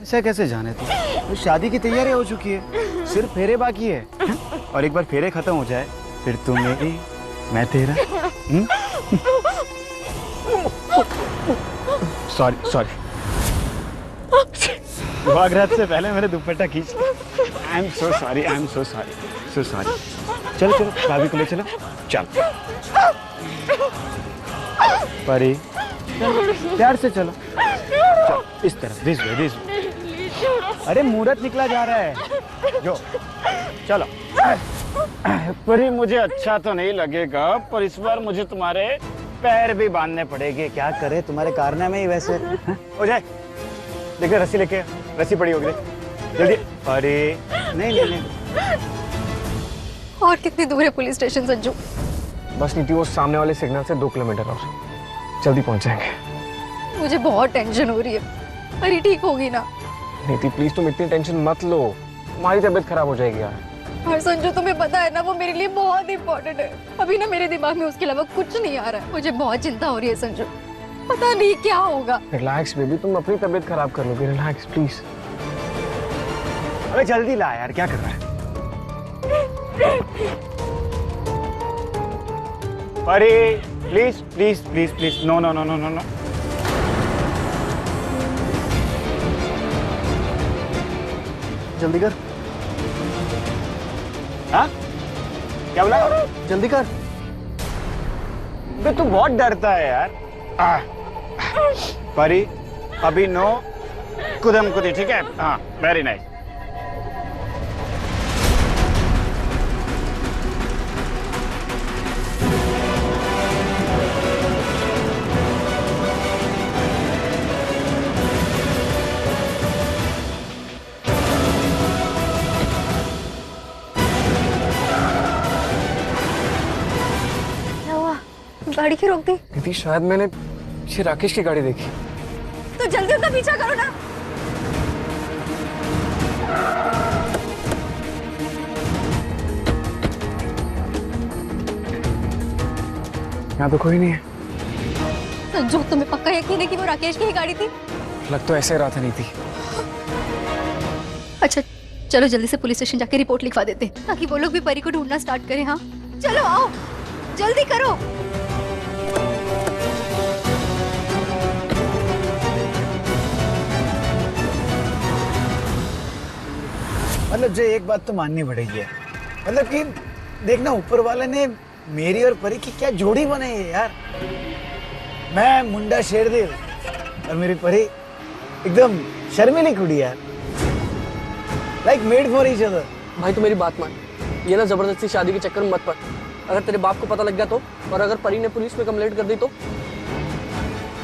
ऐसा कैसे जाने तू? तो शादी की तैयारी हो चुकी है, सिर्फ फेरे बाकी है। और एक बार फेरे खत्म हो जाए फिर तू मेरी, मैं तेरा। सॉरी सॉरी, वागरात से पहले मेरे दुपट्टा खींच। I am so sorry, I am so sorry, so sorry. चलो चलो भाभी को ले चलो, चल। परी प्यार से चलो, चलो इस तरफ, दिस वे, दिस वे। अरे मुहूर्त निकला जा रहा है, जो चलो। परी मुझे अच्छा तो नहीं लगेगा, पर इस बार मुझे तुम्हारे पैर भी बांधने पड़ेंगे। क्या करे, तुम्हारे कारनामे ही वैसे। हो जाए, देखो रस्सी लेके, रस्सी पड़ी होगी, जल्दी। अरे नहीं नहीं नहीं। और कितनी दूर है पुलिस स्टेशन संजू? बस नीति, वो सामने वाले सिग्नल से 2 किलोमीटर और जल्दी पहुंच जाएंगे। मुझे बहुत टेंशन हो रही है। अरे ठीक होगी ना? नीति प्लीज तुम इतनी टेंशन मत लो, तुम्हारी तबीयत खराब हो जाएगी यार। और संजू तुम्हें पता है ना, वो मेरे लिए बहुत इंपॉर्टेंट है। अभी ना मेरे दिमाग में उसके अलावा कुछ नहीं आ रहा है। मुझे बहुत चिंता हो रही है संजू, पता नहीं क्या होगा। रिलैक्स बेबी, तुम अपनी तबीयत खराब कर लोगे, रिलैक्स प्लीज। अरे जल्दी ला यार, क्या कर रहा है? अरे please please please please, no no no no no no. जल्दी कर। हाँ क्या बोला? जल्दी कर। तू बहुत डरता है यार। परी अभी नो कुदम कुदी, ठीक है? हाँ वेरी नाइस। गाड़ी क्यों रोक दी? दीदी शायद मैंने ये राकेश की गाड़ी देखी। तो जल्दी उनका पीछा करो ना। यहाँ तो कोई नहीं है। संजू तुम्हें पक्का यकीन है कि वो राकेश की ही गाड़ी थी? लग तो ऐसे रहा था नीति। अच्छा चलो जल्दी से पुलिस स्टेशन जाके रिपोर्ट लिखवा देते हैं, ताकि वो लोग भी परी को ढूंढना स्टार्ट करें। हाँ चलो आओ, जल्दी करो। मतलब जो एक बात तो माननी पड़ेगी है, मतलब कि देखना ऊपर वाले ने मेरी और परी की क्या जोड़ी बनाई है यार। मैं मुंडा शेरदिल और मेरी परी एकदम शर्मीली कुड़ी यार, like made for each other. भाई तू मेरी बात मान, ये ना जबरदस्ती शादी के चक्कर में मत पड़। अगर तेरे बाप को पता लग गया तो, और अगर परी ने पुलिस में कंप्लेंट कर दी तो?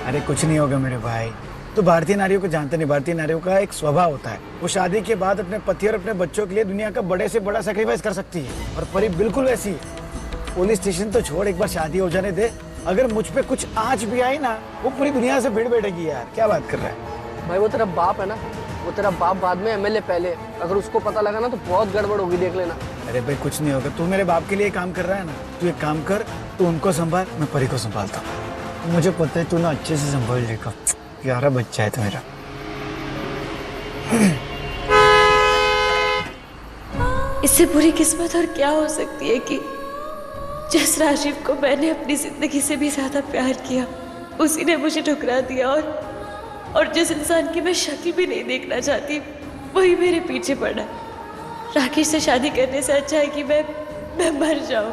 अरे कुछ नहीं होगा मेरे भाई, तो भारतीय नारियों को जानते नहीं, भारतीय नारियों का एक स्वभाव होता है, वो शादी के बाद अपने पति और अपने बच्चों के लिए दुनिया का बड़े से बड़ा सैक्रिफाइस कर सकती है। और परी बिल्कुल वैसी है। पुलिस स्टेशन तो छोड़, एक बार शादी हो जाने दे, अगर मुझ पे कुछ आंच भी आई ना, वो पूरी दुनिया से भिड़ बैठेगी यार। क्या बात कर रहा है भाई? वो तेरा बाप है ना, वो तेरा बाप बाद में एमएलए पहले, अगर उसको पता लगा ना तो बहुत गड़बड़ होगी, देख लेना। अरे भाई कुछ नहीं होगा, तू मेरे बाप के लिए काम कर रहा है ना, तू एक काम कर, तू उनको संभाल, मैं परी को संभालता हूँ। मुझे पता है तू ना अच्छे से संभाल लेगा, प्यारा बच्चा है तो मेरा। इससे बुरी किस्मत और क्या हो सकती है कि जिस राजीव को मैंने अपनी जिंदगी से भी ज्यादा प्यार किया, उसी ने मुझे ठुकरा दिया, और जिस इंसान की मैं शक्ल भी नहीं देखना चाहती, वही मेरे पीछे पड़ा। राकेश से शादी करने से अच्छा है कि मैं मर जाऊं।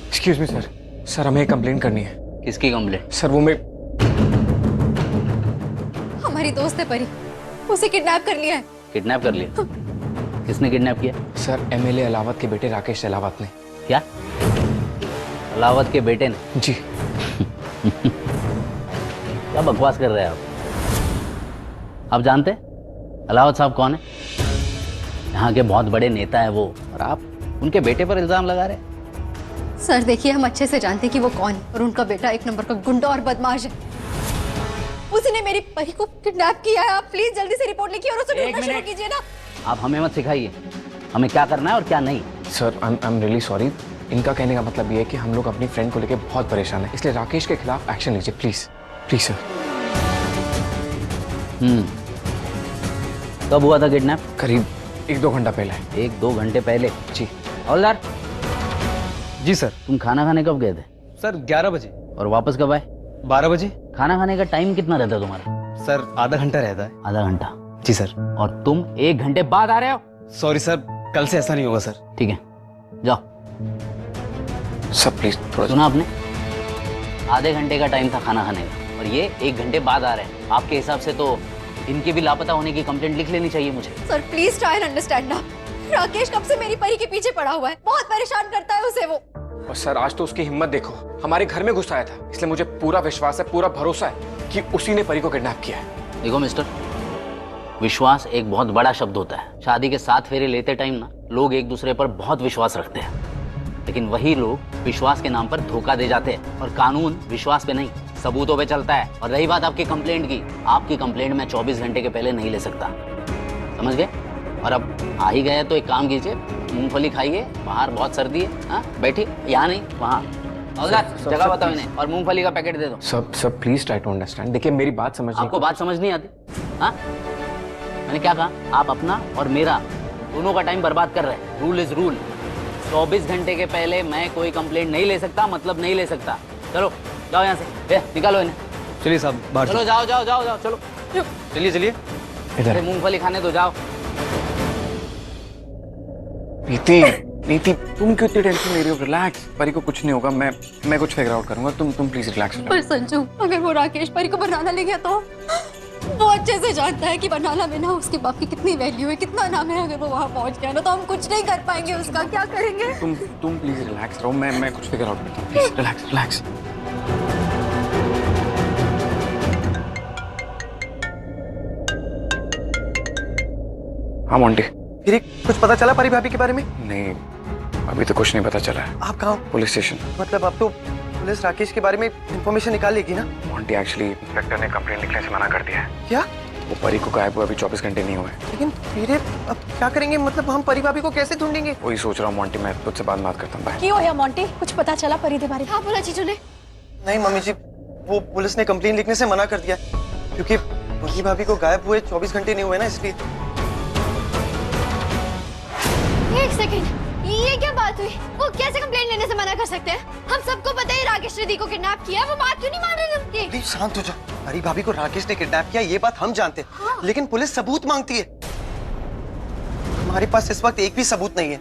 एक्सक्यूज मी सर, सर हमें कंप्लेंट करनी है। किसकी कंप्लेंट? सर वो मैं हमारी दोस्त है परी, उसे किडनैप कर लिया है। किडनैप कर लिया? किसने किडनैप किया? सर एमएलए अलावत के बेटे राकेश अलावत ने। क्या? अलावत के बेटे ने? जी। क्या बकवास कर रहे हैं आप जानते अलावत साहब कौन है? यहाँ के बहुत बड़े नेता है वो, और आप उनके बेटे पर इल्जाम लगा रहे हैं। सर देखिए, हम अच्छे से जानते हैं कि वो कौन है, और उनका बेटा एक नंबर का गुंडा और बदमाश है। उसने मेरी परी को किडनैप किया है। आप प्लीज जल्दी से रिपोर्ट लिखिए और उसे ढूंढना शुरू कीजिए ना। आप हमें मत सिखाइए हमें क्या करना है और क्या नहीं। Sir I am really sorry, इनका कहने का मतलब ये है कि हम लोग अपनी फ्रेंड को लेकर बहुत परेशान हैं, इसलिए राकेश के खिलाफ एक्शन लीजिए प्लीज, प्लीज सर। कब हुआ था किडनैप? करीब 1-2 घंटा पहले। 1-2 घंटे पहले? जी। हवलदार, जी सर। तुम खाना खाने कब गए थे? सर 11 बजे। और वापस कब आए? 12 बजे। खाना खाने का टाइम कितना रहता है तुम्हारा? सर आधा घंटा रहता है। आधा घंटा? जी सर। और तुम 1 घंटे बाद आ रहे हो? सॉरी सर, कल से ऐसा नहीं होगा सर। ठीक है, जाओ। सर प्लीज थोड़ा। सुना आपने? आधे घंटे का टाइम था खाना खाने का और ये 1 घंटे बाद आ रहे हैं। आपके हिसाब से तो इनके भी लापता होने की कंप्लेंट लिख लेनी चाहिए मुझे। Sir please try and understand ना। राकेश कब से मेरी परी के पीछे पड़ा हुआ है, बहुत परेशान करता है उसे वो। और सर आज तो उसकी हिम्मत देखो, हमारे घर में घुस आया था, इसलिए मुझे पूरा विश्वास है, पूरा भरोसा है कि उसी ने परी को किडनैप किया है। देखो मिस्टर, विश्वास एक बहुत बड़ा शब्द होता है। शादी के 7 फेरे लेते टाइम ना लोग एक दूसरे पर बहुत विश्वास रखते हैं, लेकिन वही लोग विश्वास के नाम पर धोखा दे जाते हैं। और कानून विश्वास पे नहीं, सबूतों पे चलता है। और रही बात आपकी कंप्लेंट की, आपकी कंप्लेंट मैं 24 घंटे के पहले नहीं ले सकता, समझ गए? और अब आ ही गए तो एक काम कीजिए, मूंगफली खाइए, बाहर बहुत सर्दी है। हाँ बैठिए, यहाँ नहीं वहाँ। जगह बताओ इन्हें और मूंगफली का पैकेट दे दो। सब प्लीज ट्राई टू अंडरस्टैंड। देखिए मेरी बात समझिए। आपको बात समझ नहीं आती? हाँ, मैंने क्या कहा? आप अपना और मेरा दोनों का टाइम बर्बाद कर रहे हैं। Rule is rule. 24 घंटे के पहले मैं कोई कंप्लेंट नहीं ले सकता, मतलब नहीं ले सकता। चलो जाओ यहाँ से, निकालो इन्हें। चलिए साहब बाहर। चलो जाओ जाओ जाओ जाओ, चलो चलिए चलिए। इधर। मूंगफली खाने तो जाओ। नीति तुम क्यों इतनी टेंशन ले रही हो? रिलैक्स, परी को कुछ नहीं होगा, मैं कुछ फिगर आउट करूंगा। तुम प्लीज रिलैक्स हो जाओ। पर संजू, अगर वो राकेश परी को बनाना ले गया तो वो अच्छे से जानता है कि बनाना में ना उसके बाप की कितनी वैल्यू है, कितना नाम है। अगर वो वहाँ पहुँच गया ना तो हम कुछ नहीं कर पाएंगे उसका। क्या करेंगे? तुम प्लीज रिलैक्स रहो, मैं कुछ फिगर आउट करता हूँ। Please relax. हाँ मोंटी। फिर कुछ पता चला परी भाभी के बारे में? नहीं, अभी तो कुछ नहीं पता चला है। आप कहाँ? Police station. मतलब अब तो पुलिस राकेश के बारे में इंफॉर्मेशन निकाल लेगी ना? मोंटी एक्चुअली इंस्पेक्टर ने कंप्लेंट लिखने से मना कर दिया है। क्या? वो परी को गायब हुआ अभी 24 घंटे नहीं हुए। लेकिन फिर अब क्या करेंगे? मतलब हम परी भाभी को कैसे ढूंढेंगे? वही सोच रहा हूँ मोंटी, मैं तुझसे बाद में बात करता हूँ। बाय। क्यों है मोंटी, कुछ पता चला परी दे बारे में? हाँ बोला जीजू ने। नहीं मम्मी जी, वो पुलिस ने कंप्लेन लिखने से मना कर दिया क्योंकि परी भाभी को गायब हुए 24 घंटे नहीं हुए ना, इसलिए। एक सेकंड, ये क्या बात हुई? वो कैसे कंप्लेंट लेने से मना कर सकते हैं? हम सबको पता है राकेश ने दी को किडनैप किया, वो बात क्यों नहीं मान रहे उनकी? प्लीज शांत हो जा। परी भाभी को राकेश ने किडनैप किया ये बात हम जानते हैं। हाँ। लेकिन पुलिस सबूत मांगती है। हमारे पास इस वक्त एक भी सबूत नहीं है।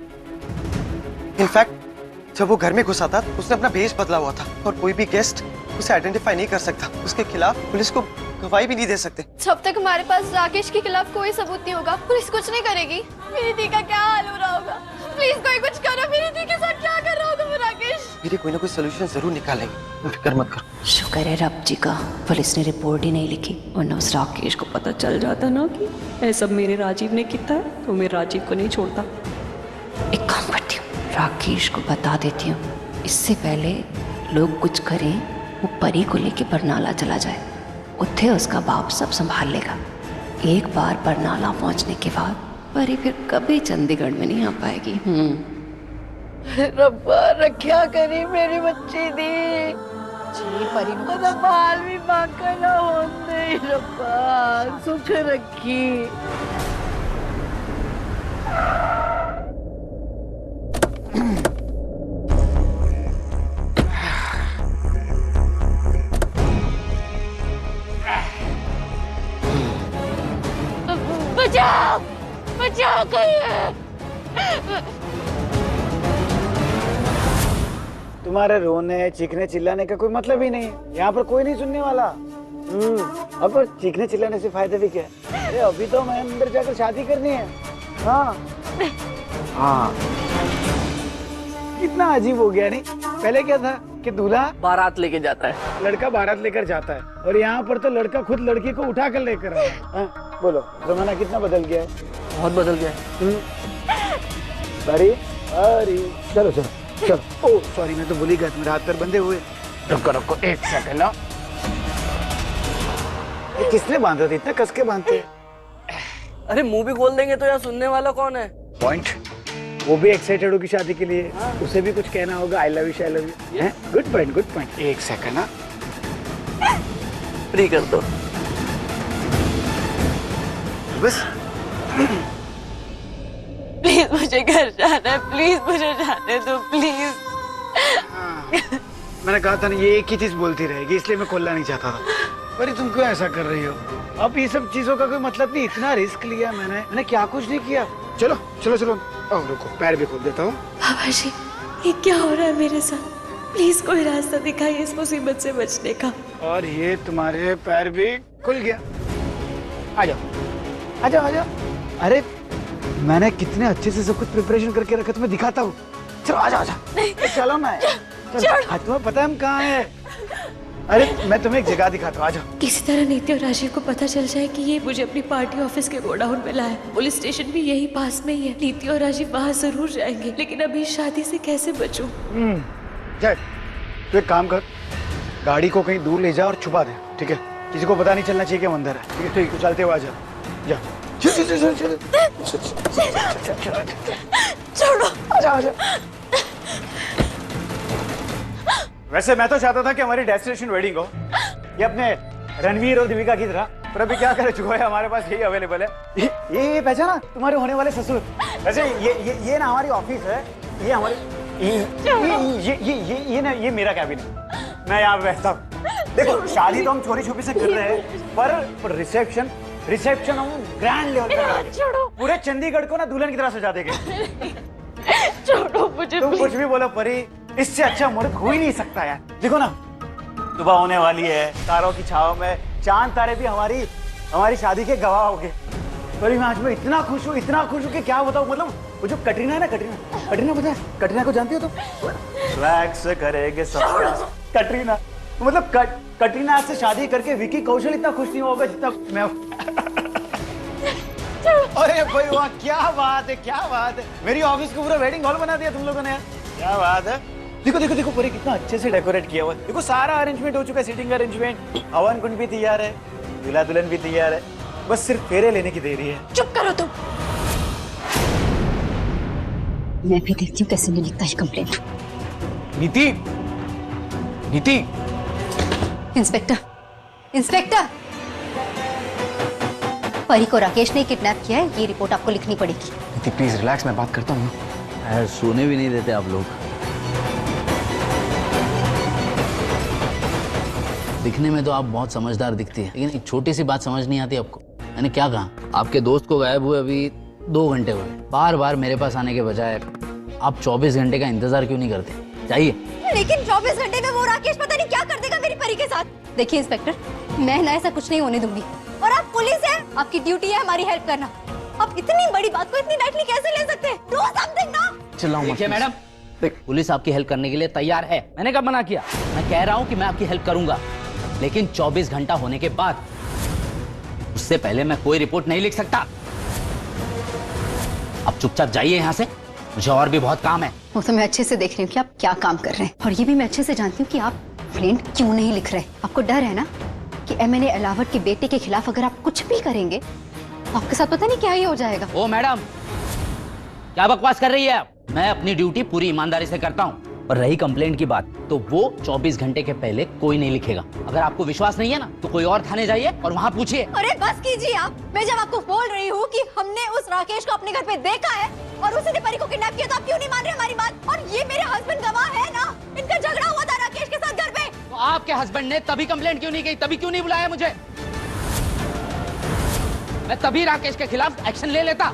इनफैक्ट जब वो घर में घुसा था उसने अपना भेष बदला हुआ था और कोई भी गेस्ट उसे आइडेंटिफाई नहीं कर सकता। उसके खिलाफ पुलिस को गवाही भी नहीं दे सकते। जब तक हमारे पास राकेश के खिलाफ कोई सबूत नहीं होगा पुलिस कुछ नहीं करेगी। मेरी दी का क्या हाल हो रहा होगा? प्लीज कोई कुछ करो, मेरी दी के साथ क्या कर रहा होगा वो राकेश? मेरे कोई ना कोई सोल्यूशन जरूर निकालेंगे, तुम फिक्र मत करो। शुक्र है रब जी का पुलिस ने रिपोर्ट ही नहीं लिखी, वरना उस राकेश को पता चल जाता ना कि ये सब मेरे राजीव ने किया है तो मैं राजीव को नहीं छोड़ता। एक काम करती हूँ, राकेश को बता देती हूँ, इससे पहले लोग कुछ करें वो परी को लेके बरनाला चला जाए। उत्थे उसका बाप सब संभाल लेगा। एक बार बरनाला पहुंचने के बाद परी फिर कभी चंडीगढ़ में नहीं आ पाएगी। रब्बा रख्या करी मेरी बच्ची दी जी परी ओदा बाल भी बांका ना होंदे रब्बा, सुख रखी। बचाओ बचाओ कोई। तुम्हारे रोने चीखने चिल्लाने का कोई मतलब ही नहीं है। यहाँ पर कोई नहीं सुनने वाला। अब पर चीखने चिल्लाने से फायदा भी क्या है? अरे अभी तो मैं अंदर जाकर शादी करनी है। हाँ हाँ, कितना अजीब हो गया नहीं? पहले क्या था कि दूल्हा बारात लेके जाता है, लड़का बारात लेकर जाता है, और यहाँ पर तो लड़का खुद लड़की को उठा कर लेकर आया है। हाँ, बोलो जमाना कितना बदल गया है? बहुत बदल गया है। अरे अरे चलो चलो चलो। ओ सॉरी, मैं तो भूल ही गया, मेरे हाथ पैर बंधे हुए। रुको रुको एक सेकंड। ये किसने बांधा था? इतना कस के बांधते हैं? अरे मुंह भी खोल देंगे तो यार सुनने वाला कौन है? पॉइंट। वो भी एक्साइटेड होगी शादी के लिए। उसे भी कुछ कहना होगा, I love you I love you. Good point good point. एक सेकंड ना, फ्री कर दो। बस। प्लीज मुझे घर जाना है, प्लीज मुझे जाने दो, प्लीज। मैंने कहा था ना ये एक ही चीज बोलती रहेगी, इसलिए मैं खोलना नहीं चाहता था। पर तुम क्यों ऐसा कर रही हो? अब ये सब चीजों का कोई मतलब नहीं, इतना रिस्क लिया मैंने क्या कुछ नहीं किया। चलो चलो चलो, अब रुको, पैर भी खोल देता हूँ। बाबा जी, ये क्या हो रहा है मेरे साथ? प्लीज कोई रास्ता दिखाइए इस मुसीबत से बचने का। और ये तुम्हारे पैर भी खुल गया। आ जाओ आ जाओ आ जाओ। अरे मैंने कितने अच्छे से सब कुछ प्रिपरेशन करके रखा, तुम्हें दिखाता हूँ। चलो आ जाओ आ जाओ। चलो ना, तुम्हें पता है हम कहाँ हैं? अरे मैं तुम्हें एक जगह दिखाता हूँ, आ जाओ। किसी तरह नीति और राजीव को पता चल जाए कि ये मुझे अपनी पार्टी ऑफिस के गोडाउन में लाया। पुलिस स्टेशन भी यही पास में ही है। नीति और राजीव वहाँ जरूर जाएंगे, लेकिन अभी शादी से कैसे बचूं? जय, तू एक काम कर, गाड़ी को कहीं दूर ले जा और छुपा दे, ठीक है? किसी को पता नहीं चलना चाहिए कि हम अंदर है, ठीक है? ठीक, चलते हुए आ जा। जा। छोड़ो, आ जा आ जा। वैसे मैं तो चाहता था कि हमारी डेस्टिनेशन वेडिंग हो, ये अपने रणवीर और दीपिका की तरह, पर अभी क्या करे, जो है हमारे पास यही अवेलेबल है। ये पहचाना तुम्हारे होने वाले ससुर। वैसे ये ना हमारी ऑफिस है, ये हमारी ये मेरा कैबिन है, मैं यहाँ पे बैठता हूँ। देखो शादी तो हम चोरी छुपी से कर रहे हैं, पर रिसेप्शन हम ग्रैंड लेवल पे पूरे चंडीगढ़ को ना दुल्हन की तरह सजा देंगे। छोड़ो मुझे, तुम कुछ भी बोलो परी, इससे अच्छा मुहूर्त हो ही नहीं सकता यार। देखो ना सुबह होने वाली है, तारों की छाव में चांद तारे भी हमारी शादी के गवाह होंगे। परी मैं आज मैं इतना खुश हूँ कि क्या बताऊँ। मतलब वो जो कटरीना है ना, कटरीना पता है? कटरीना को जानती हो तुम? रिलैक्स करेंगे सब। कटरीना मतलब कटरीना से शादी करके विकी कौशल इतना खुश नहीं होगा जितना मैं। अरे भाई वाह, क्या बात है, मेरी ऑफिस को पूरा वेडिंग हॉल बना दिया तुम लोगों ने यार, क्या बात है। देखो देखो देखो पूरे कितना अच्छे से डेकोरेट किया हुआ है। देखो सारा अरेंजमेंट हो चुका है, सीटिंग अरेंजमेंट, हवन कुंड भी तैयार है, दूल्हा दुल्हन भी तैयार है, बस सिर्फ फेरे लेने की देरी है। चुप करो तुम। मैं भी देखती हूँ कैसे नहीं लिखता है कंप्लेंट। नीति इंस्पेक्टर, परी को राकेश ने किडनैप किया है, ये रिपोर्ट आपको लिखनी पड़ेगी। नीति प्लीज रिलैक्स, मैं बात करता हूँ। सोने भी नहीं देते आप लोग। दिखने में तो आप बहुत समझदार दिखती है, लेकिन एक छोटी सी बात समझ नहीं आती आपको। मैंने क्या कहा? आपके दोस्त को गायब हुए अभी 2 घंटे हुए, बार बार मेरे पास आने के बजाय आप 24 घंटे का इंतजार क्यों नहीं करते? चाहिए। लेकिन 24 घंटे में वो राकेश पता नहीं क्या कर देगा मेरी परी के साथ। देखिए इंस्पेक्टर, मैं ना ऐसा कुछ नहीं होने दूंगी, और आप पुलिस है, आपकी ड्यूटी है हमारी हेल्प करना। आप इतनी बड़ी बात को इतनी लाइटली कैसे ले सकते हैं? डू समथिंग ना। चिल्लाओ मत। देखिए मैडम, पुलिस आपकी हेल्प करने के लिए तैयार है, मैंने कब मना किया? मैं कह रहा हूँ कि मैं आपकी हेल्प करूंगा, लेकिन 24 घंटा होने के बाद, उससे पहले मैं कोई रिपोर्ट नहीं लिख सकता। अब चुपचाप जाइए यहाँ से, मुझे और भी बहुत काम है। वो तो मैं अच्छे से देख रही हूँ कि आप क्या काम कर रहे हैं, और ये भी मैं अच्छे से जानती हूँ कि आप कंप्लेंट क्यों नहीं लिख रहे। आपको डर है ना कि एमएलए अलावट के बेटे के खिलाफ अगर आप कुछ भी करेंगे तो आपके साथ पता नहीं क्या ही हो जाएगा। ओ मैडम, क्या बकवास कर रही है आप? मैं अपनी ड्यूटी पूरी ईमानदारी से करता हूँ, और रही कंप्लेंट की बात, तो वो 24 घंटे के पहले कोई नहीं लिखेगा। अगर आपको विश्वास नहीं है ना, तो कोई और थाने जाइए और वहाँ पूछिए। अरे बस कीजिए आप। मैं जब आपको बोल रही हूँ कि हमने उस राकेश को अपने घर पे देखा है और उसी ने परी को किडनैप किया, तो आप क्यों नहीं मान रहे हमारी बात? और ये मेरे हस्बैंड गवाह है ना, इनका झगड़ा हुआ था राकेश के साथ घर पे। तो आपके हस्बैंड ने तभी कंप्लेंट क्यों नहीं की, तभी क्यों नहीं बुलाया मुझे? मैं तभी राकेश के खिलाफ एक्शन ले लेता।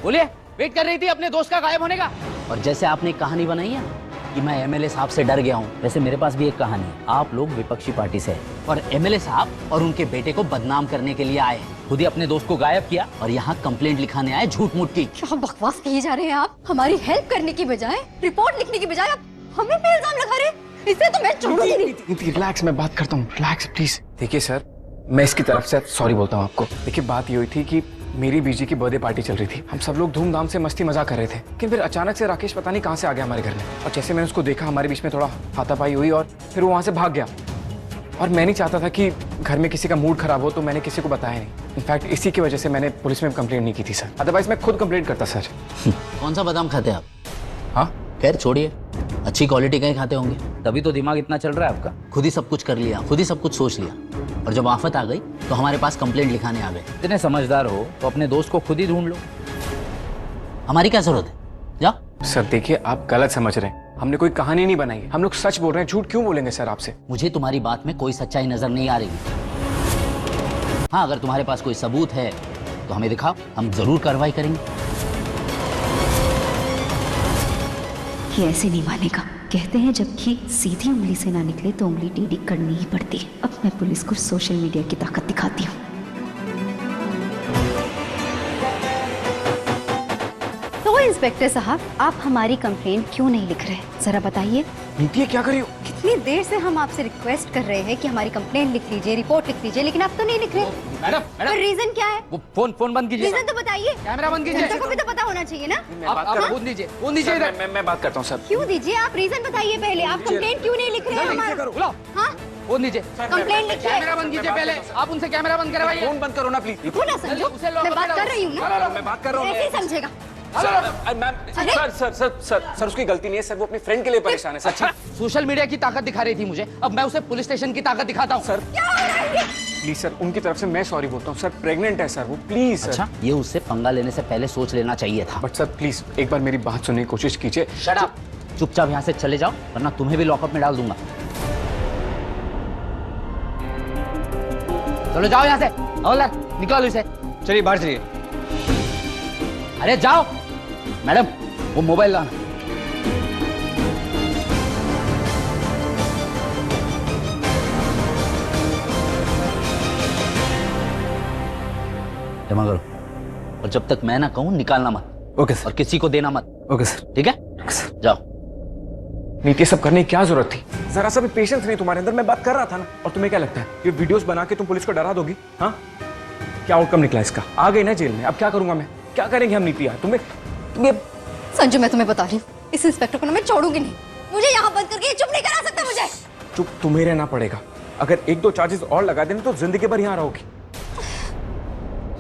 बोलिए, वेट कर रही थी अपने दोस्त का गायब होने का। और जैसे आपने एक कहानी बनाई है कि मैं एमएलए साहब से डर गया हूँ, वैसे मेरे पास भी एक कहानी है। आप लोग विपक्षी पार्टी से हैं और एमएलए साहब और उनके बेटे को बदनाम करने के लिए आए हैं। खुद ही अपने दोस्त को गायब किया और यहाँ कंप्लेंट लिखाने आए झूठ मूठ की। क्या बकवास किए जा रहे हैं आप? हमारी हेल्प करने की बजाय, रिपोर्ट लिखने की बजाय आप हमें पे इल्जाम लगा रहे हैं। इससे तो मैं छोड़ूंगी नहीं। रिलैक्स, मैं बात करता हूँ, रिलैक्स प्लीज। देखिए सर, मैं इसकी तरफ से सॉरी बोलता हूँ आपको। देखिए बात ये हुई थी कि मेरी बीजी की बर्थडे पार्टी चल रही थी, हम सब लोग धूमधाम से मस्ती मजाक कर रहे थे, लेकिन फिर अचानक से राकेश पता नहीं कहाँ से आ गया हमारे घर में, और जैसे मैंने उसको देखा हमारे बीच में थोड़ा हाथापाई हुई और फिर वो वहाँ से भाग गया। और मैं नहीं चाहता था कि घर में किसी का मूड खराब हो, तो मैंने किसी को बताया नहीं। इनफैक्ट इसी की वजह से मैंने पुलिस में कंप्लेंट नहीं की थी सर, अदरवाइज मैं खुद कंप्लेंट करता सर। कौन सा बादाम खाते हैं आप? हाँ खैर छोड़िए, अच्छी क्वालिटी का ही खाते होंगे, तभी तो दिमाग इतना चल रहा है आपका। खुद ही सब कुछ कर लिया, खुद ही सब कुछ सोच लिया। और जब आफत आ गई तो हमारे पास कंप्लेंट लिखाने आ गए। इतने समझदार हो तो अपने दोस्त को खुद ही ढूंढ लो, हमारी क्या जरूरत है? जाओ। सर देखिए, आप गलत समझ रहे हैं। हमने कोई कहानी नहीं बनाई है, हम लोग सच बोल रहे हैं। झूठ क्यों बोलेंगे सर आपसे? मुझे तुम्हारी बात में कोई सच्चाई नजर नहीं आ रही। हाँ, अगर तुम्हारे पास कोई सबूत है तो हमें दिखाओ, हम जरूर कार्रवाई करेंगे। ये ऐसे नहीं मानेगा। कहते हैं जबकि सीधी उंगली से ना निकले तो उंगली टेढ़ी करनी ही पड़ती है। अब मैं पुलिस को सोशल मीडिया की ताकत दिखाती हूँ। तो इंस्पेक्टर साहब, आप हमारी कंप्लेंट क्यों नहीं लिख रहे? जरा बताइए। नीति क्या करी हो? कितनी देर से हम आपसे रिक्वेस्ट कर रहे हैं कि हमारी कंप्लेंट लिख लीजिए, रिपोर्ट लिख लीजिए, लेकिन आप तो नहीं लिख रहे। मैडम, रीजन क्या है? वो फोन बंद कीजिए। रीजन तो बताइए। कैमरा बंद कीजिए। जनता को भी तो पता होना चाहिए ना। आप फोन दीजिए, फोन दीजिए इधर। मैं बात करता हूँ सर। क्यों दीजिए? आप रीजन बताइए पहले। आप कंप्लेंट क्यों नहीं लिख रहे हैं हमारा? हाँ, फोन दीजिए। कंप्लेंट लिखिए। कैमरा बंद कीजिए पहले। आप उनसे कैमरा बंद करवाइए। फोन बंद करो ना प्लीज। रुको ना संजू, मैं बात कर रही हूँ ना। मैं बात कर रहा हूँ। ऐसे ही समझेगा। सर उसकी गलती नहीं है सर, वो अपनी फ्रेंड के लिए परेशान है सर। अच्छा, सोशल मीडिया की ताकत दिखा रही थी मुझे, अब मैं उसे पुलिस स्टेशन की ताकत दिखाता हूँ। सर प्लीज सर, उनकी तरफ से मैं सॉरी बोलता हूँ सर। प्रेग्नेंट है सर वो, प्लीज सर। अच्छा, ये उससे पंगा लेने से पहले सोच लेना चाहिए था। बट सर प्लीज एक बार मेरी बात सुनने की कोशिश कीजिए। Shut up. चुपचाप यहाँ से चले जाओ वरना तुम्हें भी लॉकअप में डाल दूंगा। चलो जाओ यहाँ से। हवलदार, निकालो इसे। चलिए बाहर चलिए। अरे जाओ। मैडम, वो मोबाइल लाना। जमा करो, और जब तक मैं ना कहूं निकालना मत। Okay sir. और किसी को देना मत। Okay sir. ठीक है? जाओ। नीति, सब करने की क्या जरूरत थी? जरा सा भी पेशेंस नहीं तुम्हारे अंदर। मैं बात कर रहा था ना। और तुम्हें क्या लगता है ये वीडियोस बना के तुम पुलिस को डरा दोगी? हाँ, क्या आउटकम निकला इसका? आ गई ना जेल में, अब क्या करूंगा मैं? क्या करेंगे हम नीति यार? तुम्हें संजू, मैं तुम्हें बता रही हूँ, इस इंस्पेक्टर को ना मैं छोड़ूंगी नहीं। मुझे यहाँ बंद करके ये चुप नहीं करा सकता मुझे। चुप तुम्हें रहना पड़ेगा। अगर एक दो चार्जेस और लगा देना तो जिंदगी भर यहाँ रहोगी।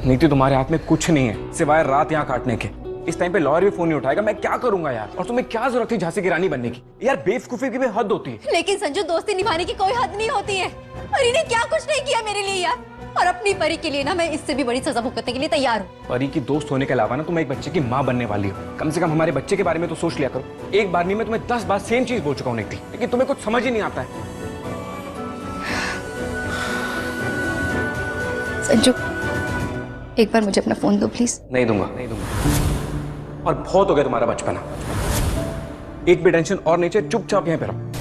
नीति, तुम्हारे हाथ में कुछ नहीं है सिवाय रात यहाँ काटने के। इस टाइम पे लॉयर भी फोन नहीं उठाएगा। मैं क्या करूंगा यार? और तुम्हें क्या जरूरत थी झांसी की रानी बनने की? यार बेवकूफी की भी हद होती है। लेकिन संजू, दोस्ती निभाने की कोई हद नहीं होती है। परी ने क्या कुछ नहीं किया मेरे लिए यार, और अपनी परी के लिए ना मैं इससे भी बड़ी सजा भुगतने के लिए तैयार हूँ। परी की दोस्त होने के अलावा ना तुम एक बच्चे की माँ बनने वाली हो। कम से कम हमारे बच्चे के बारे में तो सोच लिया करो। एक बार नहीं, मैं तुम्हें 10 बार सेम चीज बोल चुका हूँ नीति, लेकिन तुम्हें कुछ समझ ही नहीं आता है। संजू, एक बार मुझे अपना फोन दो प्लीज। नहीं दूंगा, नहीं दूंगा। और बहुत हो गया तुम्हारा बचपना। एक भी टेंशन और नहीं चाहिए, चुपचाप यहाँ पे रहो।